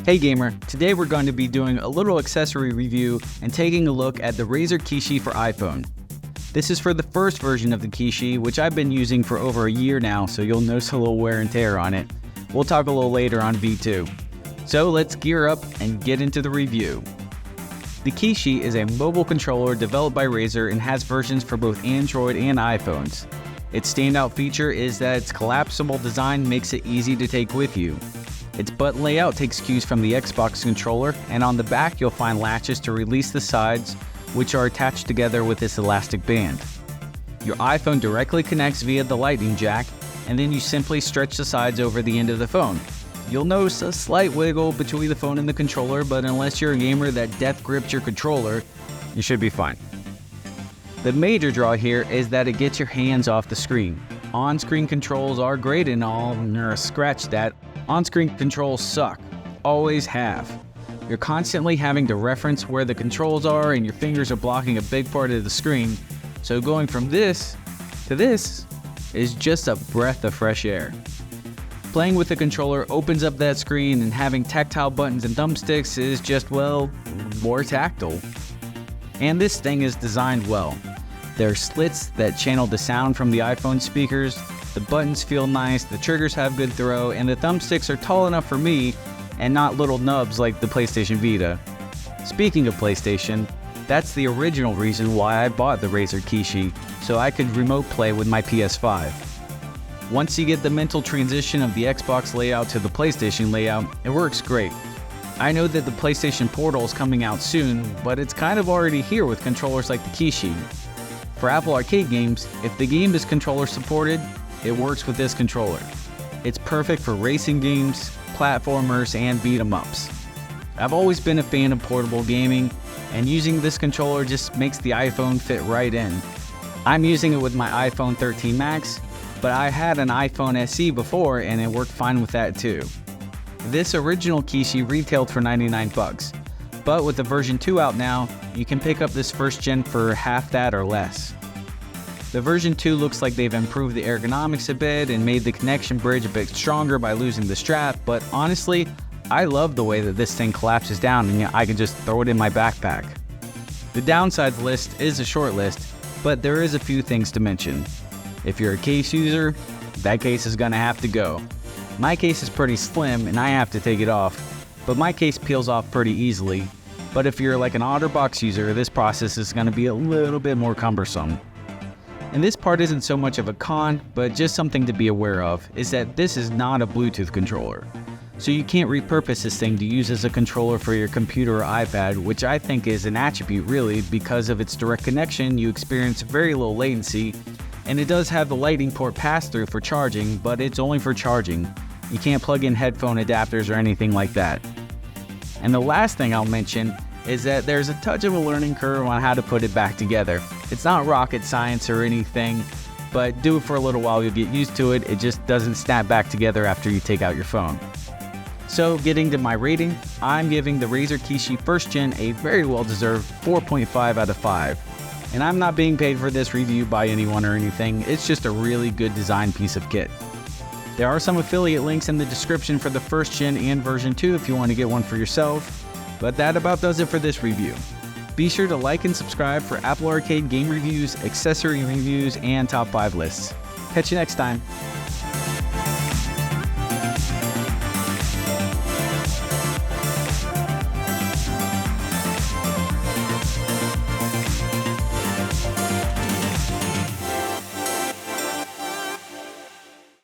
Hey gamer, today we're going to be doing a little accessory review and taking a look at the Razer Kishi for iPhone. This is for the first version of the Kishi, which I've been using for over a year now, so you'll notice a little wear and tear on it. We'll talk a little later on V2. So let's gear up and get into the review. The Kishi is a mobile controller developed by Razer and has versions for both Android and iPhones. Its standout feature is that its collapsible design makes it easy to take with you. Its button layout takes cues from the Xbox controller, and on the back you'll find latches to release the sides, which are attached together with this elastic band. Your iPhone directly connects via the lightning jack, and then you simply stretch the sides over the end of the phone. You'll notice a slight wiggle between the phone and the controller, but unless you're a gamer that death grips your controller, you should be fine. The major draw here is that it gets your hands off the screen. On-screen controls are great and all, scratch that. On-screen controls suck. Always have. You're constantly having to reference where the controls are and your fingers are blocking a big part of the screen, so going from this to this is just a breath of fresh air. Playing with the controller opens up that screen, and having tactile buttons and thumbsticks is just, well, more tactile. And this thing is designed well. There are slits that channel the sound from the iPhone speakers, the buttons feel nice, the triggers have good throw, and the thumbsticks are tall enough for me and not little nubs like the PlayStation Vita. Speaking of PlayStation, that's the original reason why I bought the Razer Kishi, so I could remote play with my PS5. Once you get the mental transition of the Xbox layout to the PlayStation layout, it works great. I know that the PlayStation Portal is coming out soon, but it's kind of already here with controllers like the Kishi. For Apple Arcade games, if the game is controller supported, it works with this controller. It's perfect for racing games, platformers, and beat-em-ups. I've always been a fan of portable gaming, and using this controller just makes the iPhone fit right in. I'm using it with my iPhone 13 Max, but I had an iPhone SE before and it worked fine with that too. This original Kishi retailed for $99, but with the version 2 out now, you can pick up this first gen for half that or less. The version 2 looks like they've improved the ergonomics a bit and made the connection bridge a bit stronger by losing the strap, but honestly, I love the way that this thing collapses down and I can just throw it in my backpack. The downsides list is a short list, but there is a few things to mention. If you're a case user, that case is gonna have to go. My case is pretty slim and I have to take it off, but my case peels off pretty easily. But if you're like an OtterBox user, this process is gonna be a little bit more cumbersome. And this part isn't so much of a con, but just something to be aware of, is that this is not a Bluetooth controller. So you can't repurpose this thing to use as a controller for your computer or iPad, which I think is an attribute really. Because of its direct connection, you experience very low latency, and it does have the lightning port pass-through for charging, but it's only for charging. You can't plug in headphone adapters or anything like that. And the last thing I'll mention is that there's a touch of a learning curve on how to put it back together. It's not rocket science or anything, but do it for a little while, you'll get used to it. It just doesn't snap back together after you take out your phone. So getting to my rating, I'm giving the Razer Kishi first gen a very well-deserved 4.5 out of 5. And I'm not being paid for this review by anyone or anything, it's just a really good design piece of kit. There are some affiliate links in the description for the first gen and version 2 if you want to get one for yourself. But that about does it for this review. Be sure to like and subscribe for Apple Arcade game reviews, accessory reviews, and top 5 lists. Catch you next time.